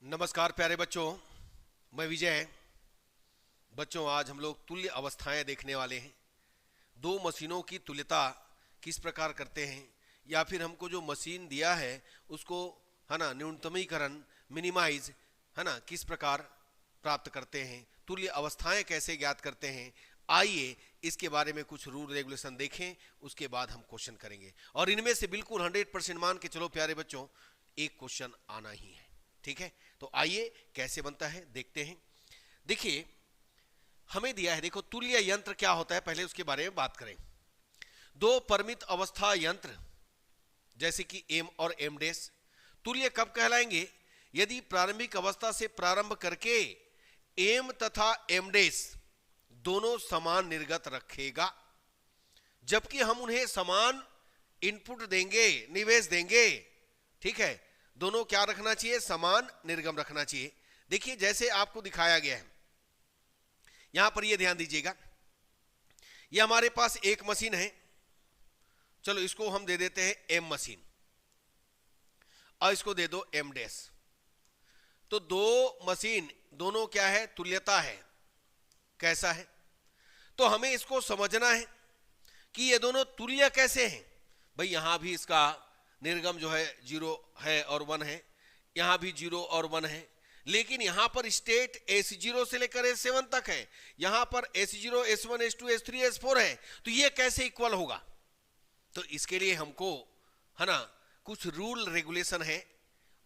नमस्कार प्यारे बच्चों, मैं विजय। बच्चों, आज हम लोग तुल्य अवस्थाएं देखने वाले हैं। दो मशीनों की तुल्यता किस प्रकार करते हैं, या फिर हमको जो मशीन दिया है उसको है ना न्यूनतमीकरण मिनिमाइज है ना किस प्रकार प्राप्त करते हैं, तुल्य अवस्थाएं कैसे ज्ञात करते हैं। आइए इसके बारे में कुछ रूल रेगुलेशन देखें, उसके बाद हम क्वेश्चन करेंगे। और इनमें से बिल्कुल 100% मान के चलो प्यारे बच्चों, एक क्वेश्चन आना ही है। ठीक है, तो आइए कैसे बनता है देखते हैं। देखिए, हमें दिया है, देखो तुल्य यंत्र क्या होता है, पहले उसके बारे में बात करें। दो परिमित अवस्था यंत्र जैसे कि एम और एम डैश तुल्य कब कहलाएंगे? यदि प्रारंभिक अवस्था से प्रारंभ करके एम तथा एम डैश दोनों समान निर्गत रखेगा, जबकि हम उन्हें समान इनपुट देंगे, निवेश देंगे। ठीक है, दोनों क्या रखना चाहिए? समान निर्गम रखना चाहिए। देखिए जैसे आपको दिखाया गया है, यहां पर ये ध्यान दीजिएगा। ये हमारे पास एक मशीन है, चलो इसको हम दे देते हैं एम मशीन, और इसको दे दो एम डैश। तो दो मशीन दोनों क्या है? तुल्यता है। कैसा है? तो हमें इसको समझना है कि ये दोनों तुल्य कैसे हैं। भाई यहां भी इसका निर्गम जो है 0 है और 1 है, यहां भी 0 और 1 है, लेकिन यहां पर स्टेट S0 से लेकर S7 तक है, यहां पर S0 S1 S2 S3 S4 है। तो ये कैसे इक्वल होगा? तो इसके लिए हमको है ना कुछ रूल रेगुलेशन है,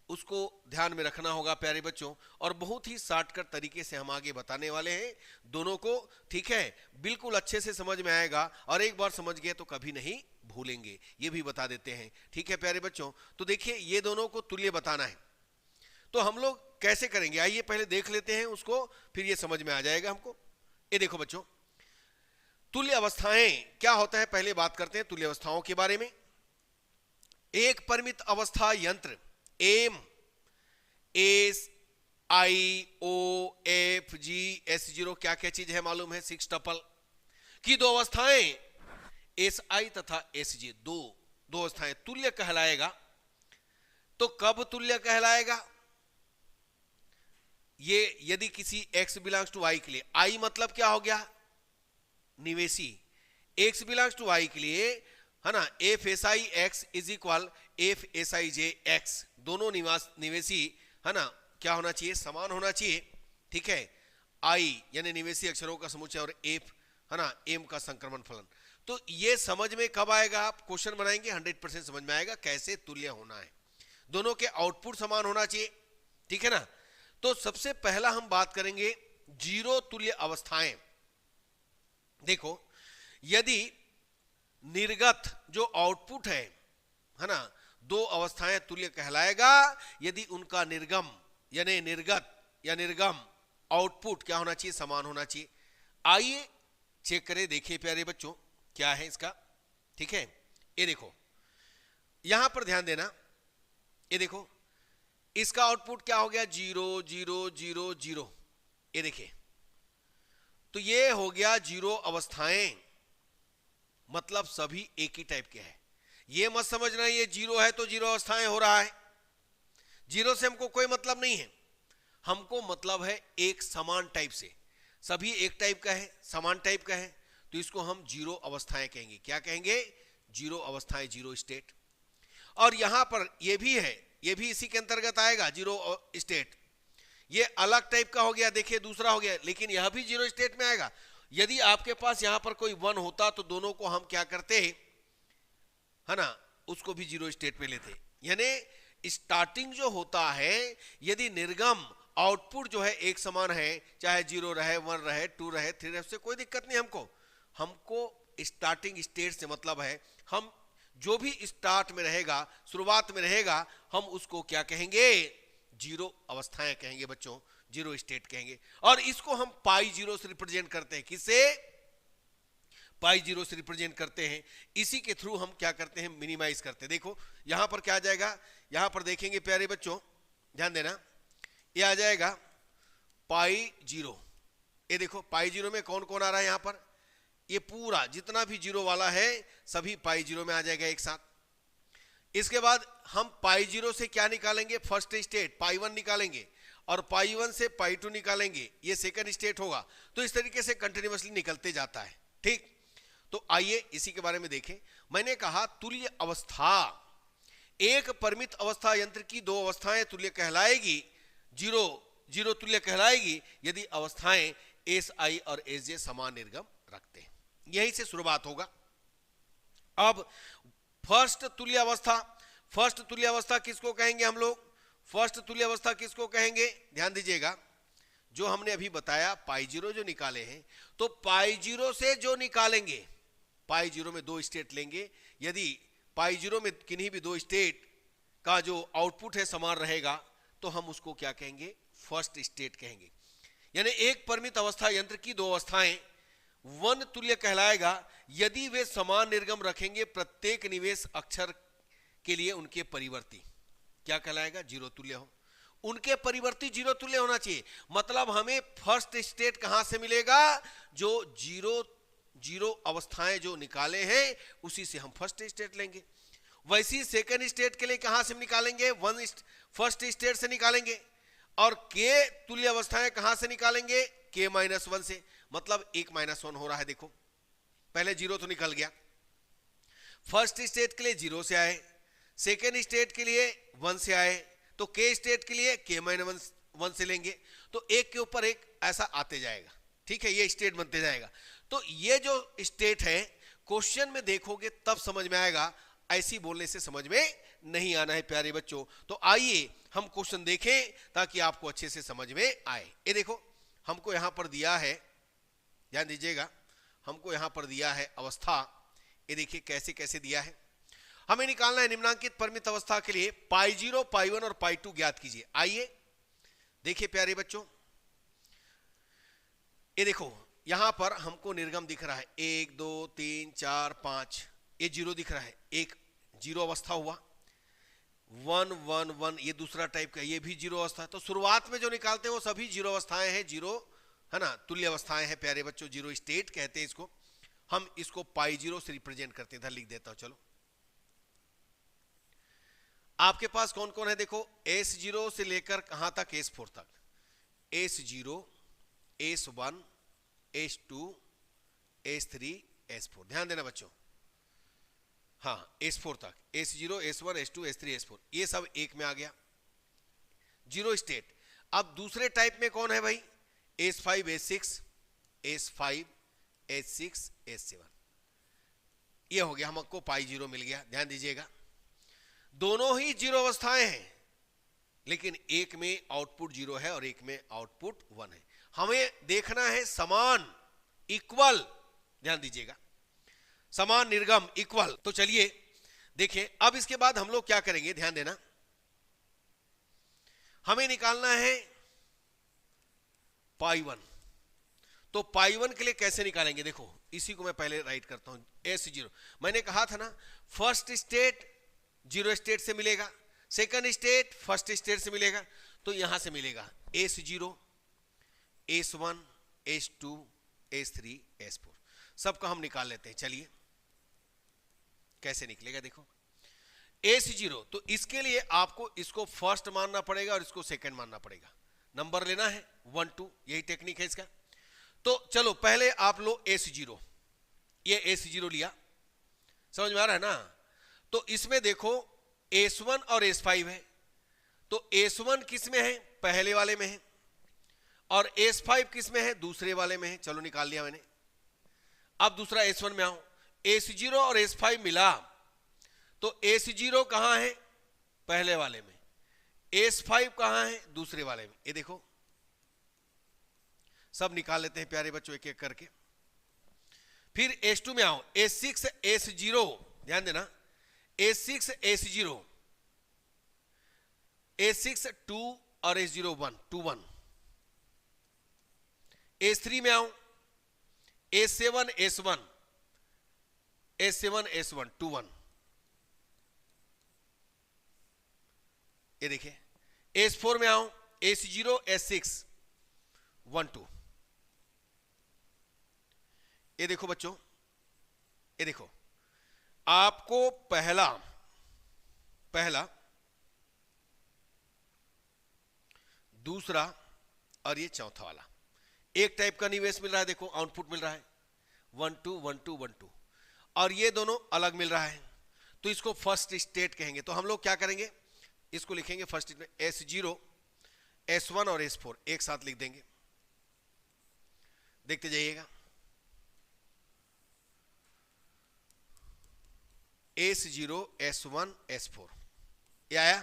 उसको ध्यान में रखना होगा प्यारे बच्चों। और बहुत ही शॉर्टकट तरीके से हम आगे बताने वाले हैं दोनों को। ठीक है, बिल्कुल अच्छे से समझ में आएगा, और एक बार समझ गए तो कभी नहीं भूलेंगे, ये भी बता देते हैं। ठीक है प्यारे बच्चों, तो देखिए ये दोनों को तुल्य बताना है, तो हम लोग कैसे करेंगे आइए पहले देख लेते हैं उसको, फिर ये समझ में आ जाएगा हमको। ये देखो बच्चों, तुल्य अवस्थाएं क्या होता है, पहले बात करते हैं तुल्य अवस्थाओं के बारे में। एक परिमित अवस्था यंत्र M S I O F G S0 क्या क्या चीज है मालूम है? 6 टपल की दो अवस्थाएं एस आई तथा एस जी, दो अवस्थाएं तुल्य कहलाएगा। तो कब तुल्य कहलाएगा? ये यदि किसी x बिलोंग्स टू y के लिए, i मतलब क्या हो गया? निवेशी। x बिलोंग्स टू y के लिए है ना F S I x is equal F S I J x, दोनों निवेशी है ना क्या होना चाहिए? समान होना चाहिए। ठीक है, आई यानी निवेशी अक्षरों का समुच्चय और एफ है ना एम का संक्रमण फलन। तो ये समझ में कब आएगा? आप क्वेश्चन बनाएंगे 100% समझ में आएगा कैसे तुल्य होना है। दोनों के आउटपुट समान होना चाहिए। ठीक है ना, तो सबसे पहला हम बात करेंगे जीरो तुल्य अवस्थाएं। देखो, यदि निर्गत जो आउटपुट है ना, दो अवस्थाएं तुल्य कहलाएगा यदि उनका निर्गम यानी निर्गत या निर्गम आउटपुट क्या होना चाहिए? समान होना चाहिए। आइए चेक करें, देखिए प्यारे बच्चों क्या है इसका। ठीक है, ये देखो यहां पर ध्यान देना, ये देखो इसका आउटपुट क्या हो गया? 0 0 0 0। ये देखिए, तो ये हो गया जीरो अवस्थाएं, मतलब सभी एक ही टाइप के हैं। ये मत समझना ये 0 है तो जीरो अवस्थाएं हो रहा है, 0 से हमको कोई मतलब नहीं है। हमको मतलब है एक समान टाइप से, सभी एक टाइप का है, समान टाइप का है, तो इसको हम जीरो अवस्थाएं कहेंगे। क्या कहेंगे? जीरो अवस्थाएं, जीरो स्टेट। और यहां पर ये भी है, ये भी इसी के अंतर्गत आएगा, जीरो स्टेट। ये अलग टाइप का हो गया, देखिए दूसरा हो गया, लेकिन यह भी जीरो स्टेट में आएगा। यदि आपके पास यहां पर कोई 1 होता तो दोनों को हम क्या करते है ना, उसको भी जीरो स्टेट में लेते। यानी स्टार्टिंग जो होता है, यदि निर्गम आउटपुट जो है एक समान है, चाहे 0 रहे 1 रहे 2 रहे 3 रहे, उससे कोई दिक्कत नहीं। हमको स्टार्टिंग स्टेट से मतलब है, हम जो भी स्टार्ट में रहेगा, शुरुआत में रहेगा, हम उसको क्या कहेंगे? जीरो अवस्थाएं कहेंगे बच्चों, जीरो स्टेट कहेंगे। और इसको हम पाई जीरो से रिप्रेजेंट करते हैं। किससे? पाई जीरो से रिप्रेजेंट करते हैं। इसी के थ्रू हम क्या करते हैं? मिनिमाइज करते हैं। देखो यहां पर क्या आ जाएगा, यहां पर देखेंगे प्यारे बच्चों, ध्यान देना, ये आ जाएगा पाई जीरो। ये देखो पाई जीरो में कौन कौन आ रहा है? यहां पर ये पूरा जितना भी जीरो वाला है सभी पाई जीरो में आ जाएगा एक साथ। इसके बाद हम पाई जीरो से क्या निकालेंगे, फर्स्ट स्टेट पाई वन निकालेंगे, और पाई वन से पाई टू निकालेंगे, ये सेकंड स्टेट होगा। तो इस तरीके से कंटिन्यूअसली निकलते जाता है। ठीक, तो आइए इसी के बारे में देखें। मैंने कहा तुल्य अवस्था, एक परिमित अवस्था यंत्र की दो अवस्थाएं तुल्य कहलाएगी, जीरो जीरो तुल्य कहलाएगी यदि अवस्थाएं एस आई और एस जे समान निर्गम रखते हैं। यहीं से शुरुआत होगा। अब फर्स्ट तुल्य अवस्था, फर्स्ट तुल्य अवस्था किसको कहेंगे हम लोग, फर्स्ट तुल्य अवस्था किसको कहेंगे, ध्यान दीजिएगा। जो हमने अभी बताया पाई जीरो जो निकाले हैं, तो पाई जीरो से जो निकालेंगे, पाई जीरो में दो स्टेट लेंगे, यदि पाई जीरो में किन्हीं भी दो स्टेट का जो आउटपुट है समान रहेगा तो हम उसको क्या कहेंगे, फर्स्ट स्टेट कहेंगे। यानी एक परिमित अवस्था यंत्र की दो अवस्थाएं वन तुल्य कहलाएगा यदि वे समान निर्गम रखेंगे, प्रत्येक निवेश अक्षर के लिए उनके परिवर्ती क्या कहलाएगा, जीरो तुल्य हो। उनके परिवर्ती जीरो तुल्य होना चाहिए। मतलब हमें फर्स्ट स्टेट कहां से मिलेगा, जो जीरो जीरो अवस्थाएं जो निकाले हैं उसी से हम फर्स्ट स्टेट लेंगे। वैसी सेकंड स्टेट के लिए कहां से निकालेंगे, वन फर्स्ट स्टेट से निकालेंगे। और के तुल्य अवस्थाएं कहां से निकालेंगे, के माइनस वन से। मतलब एक माइनस वन हो रहा है, देखो पहले जीरो तो निकल गया, फर्स्ट स्टेट के लिए जीरो से आए, सेकेंड स्टेट के लिए वन से आए, तो के स्टेट के लिए के माइनस वन से लेंगे। तो एक के ऊपर एक ऐसा आते जाएगा। ठीक है, ये स्टेट बनते जाएगा। तो ये जो स्टेट है क्वेश्चन में देखोगे तब समझ में आएगा, ऐसी बोलने से समझ में नहीं आना है प्यारे बच्चों। तो आइए हम क्वेश्चन देखें ताकि आपको अच्छे से समझ में आए। ये देखो हमको यहां पर दिया है, ध्यान दीजिएगा, हमको यहां पर दिया है अवस्था। ये देखिए कैसे कैसे दिया है। हमें निकालना है निम्नांकित परिमित अवस्था के लिए पाई जीरो, पाई वन और पाई टू ज्ञात कीजिए। आइए देखिए प्यारे बच्चों, ये देखो यहां पर हमको निर्गम दिख रहा है 1 2 3 4 5, ये जीरो दिख रहा है, एक जीरो अवस्था हुआ। 1 1 1 ये दूसरा टाइप का, ये भी जीरो अवस्था। तो शुरुआत में जो निकालते हैं वो सभी जीरो अवस्थाएं हैं, जीरो है ना, तुल्य अवस्थाएं हैं प्यारे बच्चों, जीरो स्टेट कहते हैं इसको। हम इसको पाई जीरो से रिप्रेजेंट करते हैं। इधर लिख देता हूं, चलो आपके पास कौन कौन है, देखो एस जीरो से लेकर कहां तक, एस फोर तक, S zero, S one, S two, S three, S four. ध्यान देना बच्चों, हाँ एस फोर तक, S zero, S one, S two, S three, S four, ये सब एक में आ गया जीरो स्टेट। अब दूसरे टाइप में कौन है भाई, S five, S six, S five, S six, S seven, ये हो गया, हमको पाई जीरो मिल गया। ध्यान दीजिएगा दोनों ही जीरो अवस्थाएं हैं, लेकिन एक में आउटपुट जीरो है और एक में आउटपुट वन है। हमें देखना है समान, इक्वल, ध्यान दीजिएगा समान निर्गम, इक्वल। तो चलिए देखें, अब इसके बाद हम लोग क्या करेंगे, ध्यान देना, हमें निकालना है पाई वन। तो पाई वन के लिए कैसे निकालेंगे, देखो इसी को मैं पहले राइट करता हूं, एस जीरो। मैंने कहा था ना फर्स्ट स्टेट जीरो स्टेट से मिलेगा, सेकंड स्टेट फर्स्ट स्टेट से मिलेगा। तो यहां से मिलेगा S zero, S one, S two, S three, S four, सबका हम निकाल लेते हैं। चलिए कैसे निकलेगा, देखो एस जीरो, तो इसके लिए आपको इसको फर्स्ट मानना पड़ेगा और इसको सेकंड मानना पड़ेगा, नंबर लेना है 1 2, यही टेक्निक है इसका। तो चलो पहले आप लो एस जीरो, ये एस जीरो लिया, समझ में आ रहा है ना। तो इसमें देखो S1 और S5 है, तो S1 किस में है, पहले वाले में है, और S5 किस में है, दूसरे वाले में है। चलो निकाल लिया मैंने। अब दूसरा S1 में आओ, S0 और S5 मिला, तो S0 कहां है, पहले वाले में, S5 कहां है, दूसरे वाले में। ये देखो सब निकाल लेते हैं प्यारे बच्चों एक एक करके। फिर S2 में आओ, S6 S0, ध्यान देना, S6 S0, S6 2 और S0 1 2 1। S3 में आओ, S7 S1, S7 S1 2 1। ये देखिए S4 में आओ, S0 S6 1 2। ये देखो बच्चों, ये देखो आपको पहला पहला, दूसरा और ये चौथा वाला। एक टाइप का निवेश मिल रहा है, देखो आउटपुट मिल रहा है 1 2 1 2 1 2, और ये दोनों अलग मिल रहा है, तो इसको फर्स्ट स्टेट कहेंगे। तो हम लोग क्या करेंगे, इसको लिखेंगे फर्स्ट स्टेट में S0 S1 और S4 एक साथ लिख देंगे, देखते जाइएगा। S0 S1 S4 ये आया,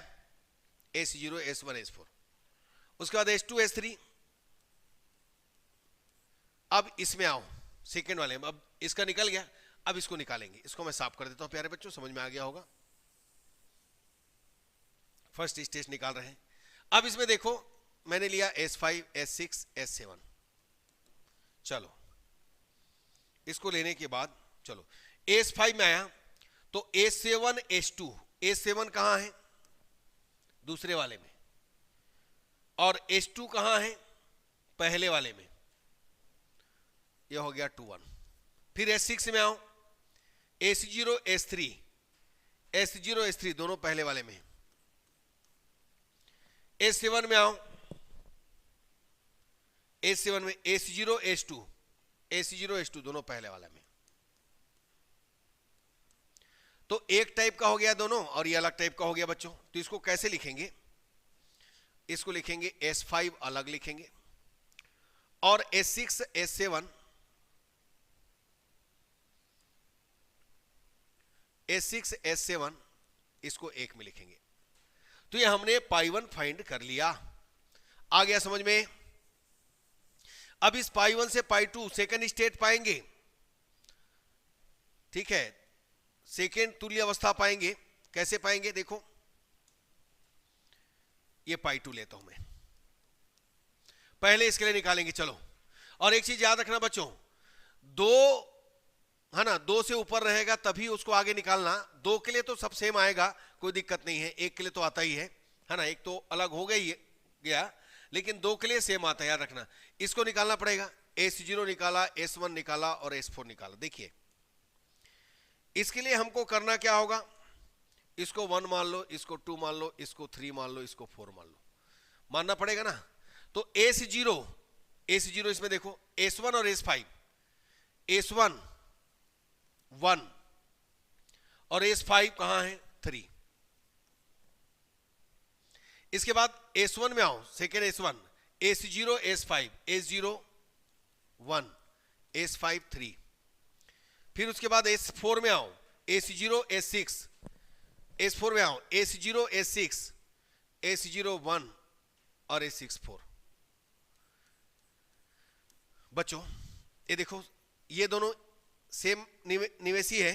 S0 S1 S4। उसके बाद S2 S3। अब इसमें आओ सेकेंड वाले में, अब इसका निकल गया, अब इसको निकालेंगे। इसको मैं साफ कर देता हूं प्यारे बच्चों, समझ में आ गया होगा। फर्स्ट स्टेज निकाल रहे हैं। अब इसमें देखो मैंने लिया S5 S6 S7। चलो इसको लेने के बाद चलो S5 में आया तो S7 S2, S7 कहां है, दूसरे वाले में, और S2 कहां है, पहले वाले में, ये हो गया 2 1। फिर S6 में आओ, S0 S3, S0 S3 दोनों पहले वाले में। S7 में आओ, S7 में S0 S2, S0 S2 दोनों पहले वाला में। तो एक टाइप का हो गया दोनों, और ये अलग टाइप का हो गया बच्चों। तो इसको कैसे लिखेंगे, इसको लिखेंगे S5 अलग लिखेंगे, और S6 S7 S6 S7 इसको एक में लिखेंगे। तो ये हमने पाई 1 फाइंड कर लिया, आ गया समझ में। अब इस पाई 1 से पाई 2 सेकेंड स्टेट पाएंगे, ठीक है, सेकेंड तुल्य अवस्था पाएंगे। कैसे पाएंगे, देखो ये पाई 2 लेता हूं मैं, पहले इसके लिए निकालेंगे। चलो, और एक चीज याद रखना बच्चों, दो है ना, 2 से ऊपर रहेगा तभी उसको आगे निकालना। 2 के लिए तो सब सेम आएगा, कोई दिक्कत नहीं है। 1 के लिए तो आता ही है ना, एक तो अलग हो गया, लेकिन 2 के लिए सेम आता है, याद रखना। इसको निकालना पड़ेगा, S0 निकाला, S1 निकाला और S4 निकाला। देखिए इसके लिए हमको करना क्या होगा, इसको 1 मान लो, इसको 2 मान लो, इसको 3 मान लो, इसको 4 मान लो, मानना पड़ेगा ना। तो S0 इसमें देखो S1 और S5, S1 1 और S5 कहां है, 3। इसके बाद S1 में आओ, second S1, S0 S5, S0 1 S5 3। फिर उसके बाद S4 में आओ, S0 S6, S4 में आओ, S0 S6, S0 1 और S6 4। बच्चों ये देखो, ये दोनों सेम निवेशी है,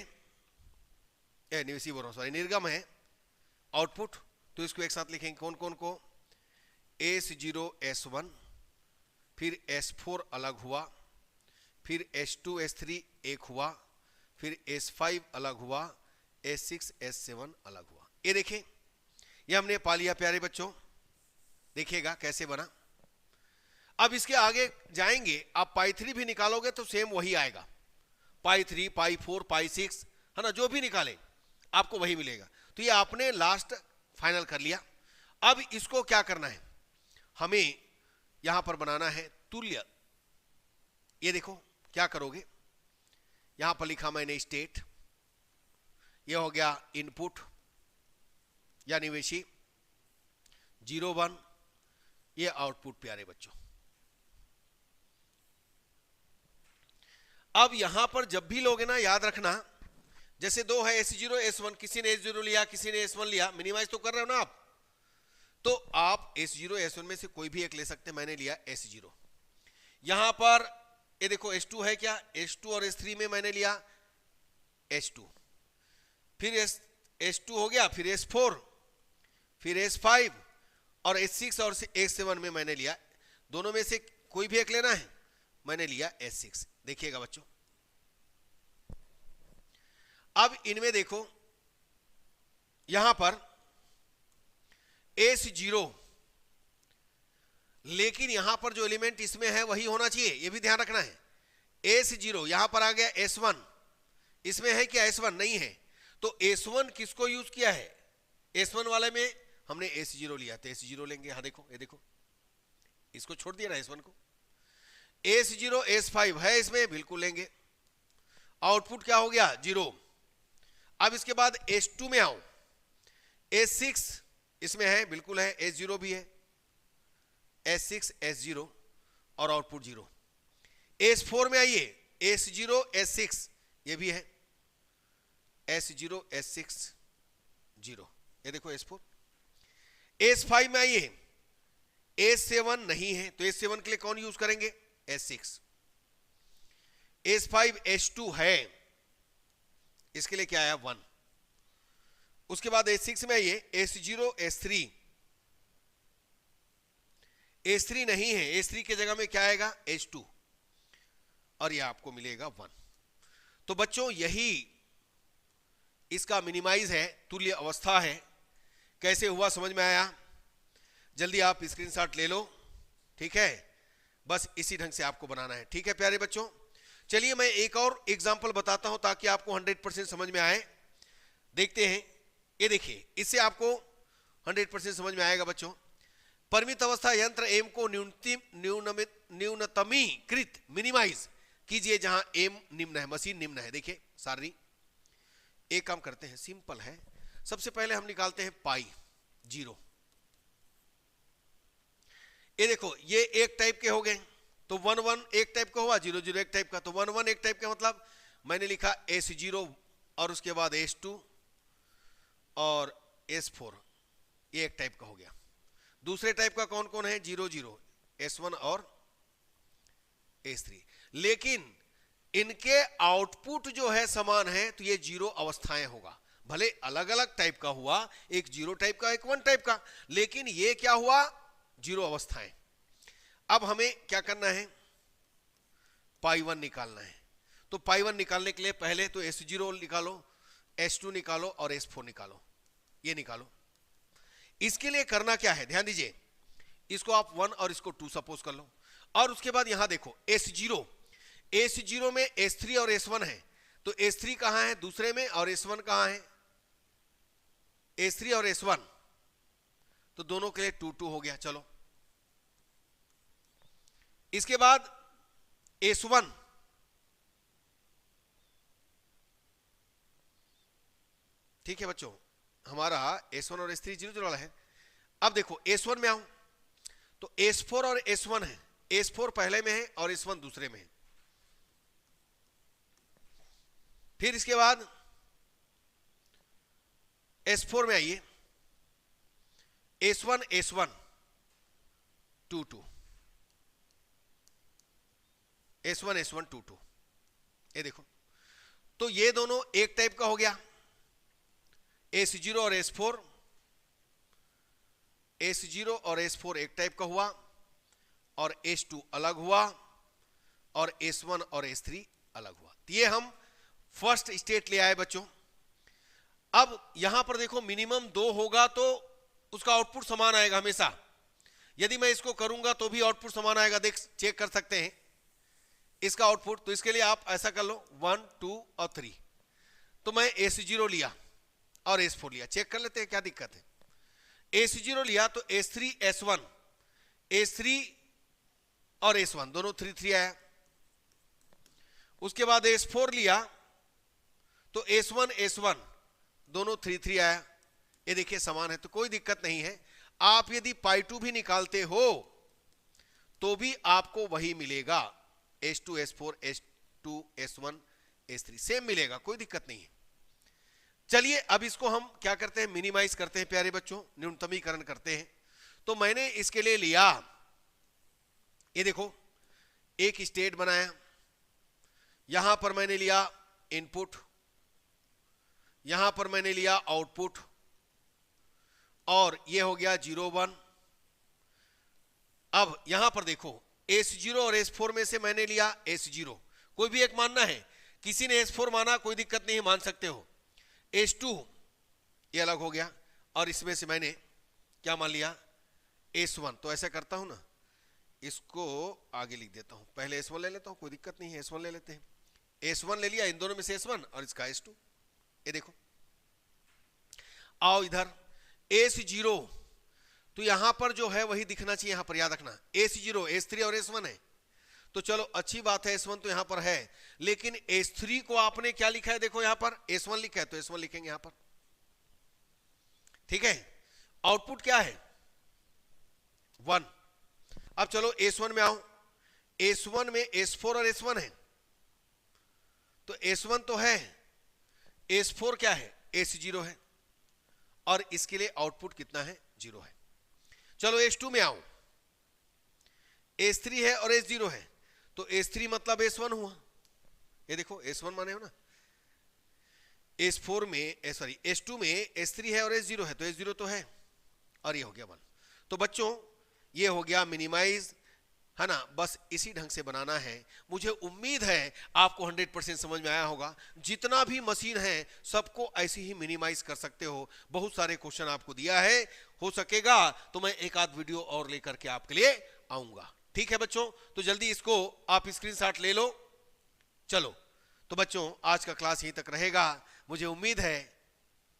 निवेशी बोल रहा हूं, सॉरी, निर्गम है आउटपुट। तो इसको एक साथ लिखेंगे, कौन कौन को, S0 S1, फिर S4 अलग हुआ, फिर S2 S3 एक हुआ, फिर S5 अलग हुआ, S6 S7 अलग हुआ। ये देखें, ये हमने पा लिया प्यारे बच्चों, देखिएगा कैसे बना। अब इसके आगे जाएंगे, आप पाई 3 भी निकालोगे तो सेम वही आएगा, पाई 3 पाई 4 पाई 6 है ना, जो भी निकाले आपको वही मिलेगा। तो ये आपने लास्ट फाइनल कर लिया। अब इसको क्या करना है, हमें यहां पर बनाना है तुल्य। ये देखो क्या करोगे, यहां पर लिखा मैंने स्टेट, ये हो गया इनपुट या निवेशी 0 1, ये आउटपुट प्यारे बच्चों। अब यहां पर जब भी लोगे ना, याद रखना, जैसे 2 है S0 S1, किसी ने S0 लिया, किसी ने S1 लिया, मिनिमाइज तो कर रहे हो ना आप, तो आप S0 S1 में से कोई भी एक ले सकते हैं। मैंने लिया S0। यहां पर ये देखो S2 है क्या, S2 और S3 में मैंने लिया S2, फिर S2 हो गया, फिर S4, फिर S5 और S6 और S7 में मैंने लिया, दोनों में से कोई भी एक लेना है, मैंने लिया S6। देखिएगा बच्चों, अब इनमें देखो यहां पर S0, लेकिन यहां पर जो एलिमेंट इसमें है वही होना चाहिए, यह भी ध्यान रखना है। S0 यहां पर आ गया S1, इसमें है क्या S1 नहीं है, तो S1 किसको यूज किया है, S1 वाले में हमने S0 लिया तो S0 लेंगे। हाँ देखो, ये देखो, इसको छोड़ दिया ना S1 को। S0 S5 है इसमें, बिल्कुल लेंगे। आउटपुट क्या हो गया? 0। अब इसके बाद S2 में आओ, S6 इसमें है, बिल्कुल है, S0 भी है, S6 S0 और आउटपुट 0। S4 में आइए, S0 S6 ये भी है, S0 S6 0, ये देखो S4। S5 में आइए, S7 नहीं है तो S7 के लिए कौन यूज करेंगे? S6। S5 S2 है, इसके लिए क्या आया? 1। उसके बाद S6 में आइए, S0 S3, S3 नहीं है, S3 के जगह में क्या आएगा? S2, और ये आपको मिलेगा 1। तो बच्चों यही इसका मिनिमाइज है, तुल्य अवस्था है। कैसे हुआ समझ में आया? जल्दी आप स्क्रीनशॉट ले लो, ठीक है? बस इसी ढंग से आपको बनाना है, ठीक है प्यारे बच्चों? चलिए मैं एक और एग्जांपल बताता हूं ताकि आपको 100% समझ में आए। देखते हैं, ये देखिए, इससे आपको 100% समझ में आएगा बच्चों। परिमित अवस्था यंत्र एम को न्यूनतमीकृत मिनिमाइज कीजिए जहां एम निम्न है, मशीन निम्न है। देखिए सारणी, एक काम करते हैं, सिंपल है। सबसे पहले हम निकालते हैं पाई 0। ये देखो, ये एक टाइप के हो गए, तो 1 1 एक टाइप का हुआ, 0 0 एक टाइप का, तो 1 1 एक टाइप का, मतलब मैंने लिखा S0 और उसके बाद S2 और S4, ये एक टाइप का हो गया। दूसरे टाइप का कौन कौन है? 0 0 S1 और S3। लेकिन इनके आउटपुट जो है समान है, तो ये 0 अवस्थाएं होगा। भले अलग अलग टाइप का हुआ, एक 0 टाइप का, एक 1 टाइप का, लेकिन ये क्या हुआ? 0 अवस्थाएं। अब हमें क्या करना है? पाई 1 निकालना है। तो पाई 1 निकालने के लिए पहले तो S0 निकालो, S2 निकालो और S4 निकालो, ये निकालो। इसके लिए करना क्या है, ध्यान दीजिए, इसको आप 1 और इसको 2 सपोज कर लो, और उसके बाद यहां देखो S0 में S3 और S1 है, तो S3 कहां है? दूसरे में, और S1 कहां है? S3 और S1, तो दोनों के लिए 2 2 हो गया। चलो, इसके बाद S1, ठीक है बच्चों, हमारा S1 और S3 0 0 वाला है। अब देखो S1 में आऊं, तो S4 और S1 है, S4 पहले में है और S1 दूसरे में है। फिर इसके बाद S4 में आइए, S1 S1 2 2, S1 S1 2 2, ये देखो, तो ये दोनों एक टाइप का हो गया। S0 और S4, S0 और S4 एक टाइप का हुआ, और S2 अलग हुआ, और S1 और S3 अलग हुआ। तो ये हम फर्स्ट स्टेट ले आए बच्चों। अब यहां पर देखो, मिनिमम 2 होगा तो उसका आउटपुट समान आएगा हमेशा। यदि मैं इसको करूंगा तो भी आउटपुट समान आएगा, देख चेक कर सकते हैं इसका आउटपुट। तो इसके लिए आप ऐसा कर लो, 1 2 और 3। तो मैं S0 लिया और S4 लिया, चेक कर लेते हैं क्या दिक्कत है। S0 लिया तो S3 S1, S3 और S1 दोनों 3 3 आया। उसके बाद S4 लिया तो S1 S1 दोनों 3 3 आया। ये देखिए समान है, तो कोई दिक्कत नहीं है। आप यदि पाई 2 भी निकालते हो तो भी आपको वही मिलेगा, S2 S4 S2 S1 S3 same मिलेगा, कोई दिक्कत नहीं है। चलिए अब इसको हम क्या करते हैं? मिनिमाइज करते हैं प्यारे बच्चों, न्यूनतमीकरण करते हैं। तो मैंने इसके लिए लिया, ये देखो, एक स्टेट बनाया, यहां पर मैंने लिया इनपुट, यहां पर मैंने लिया आउटपुट, और ये हो गया 0 1। अब यहां पर देखो, S0 और S4 में से मैंने लिया S0, कोई भी एक मानना है, किसी ने S4 माना कोई दिक्कत नहीं, मान सकते हो। S2 ये अलग हो गया, और इसमें से मैंने क्या मान लिया? S1। तो ऐसा करता हूं ना, इसको आगे लिख देता हूं, पहले S1 ले लेता हूं, कोई दिक्कत नहीं है, S1 ले लेते हैं। S1 ले लिया, इन दोनों में से S1 और इसका S2। ये देखो, आओ इधर, S0, तो यहां पर जो है वही दिखना चाहिए, यहां पर याद रखना S0, S3 और S1 है। तो चलो अच्छी बात है, S1 तो यहां पर है, लेकिन S3 को आपने क्या लिखा है, देखो यहां पर S1 लिखा है, तो S1 लिखेंगे यहां पर, ठीक है। आउटपुट क्या है 1। अब चलो S1 में आओ, S1 में S4 और S1 है, तो S1 तो है, S4 क्या है, S0 है, और इसके लिए आउटपुट कितना है, 0 है। चलो S2 में आओ, S3 है और S0 है, तो S3 मतलब S1 हुआ, ये देखो S1 माने हो ना, S4 में सॉरी S2 में S3 है और S0 है, तो S0 तो है, और ये हो गया 1। तो बच्चों ये हो गया मिनिमाइज, है ना, बस इसी ढंग से बनाना है। मुझे उम्मीद है आपको 100% समझ में आया होगा। जितना भी मशीन है सबको ऐसे ही मिनिमाइज कर सकते हो। बहुत सारे क्वेश्चन आपको दिया है, हो सकेगा तो मैं एक आध वीडियो और लेकर के आपके लिए आऊंगा, ठीक है बच्चों। तो जल्दी इसको आप स्क्रीनशॉट ले लो। चलो तो बच्चों आज का क्लास यहीं तक रहेगा। मुझे उम्मीद है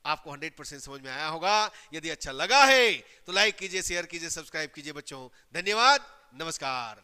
आपको 100% समझ में आया होगा। यदि अच्छा लगा है तो लाइक कीजिए, शेयर कीजिए, सब्सक्राइब कीजिए बच्चों। धन्यवाद, नमस्कार।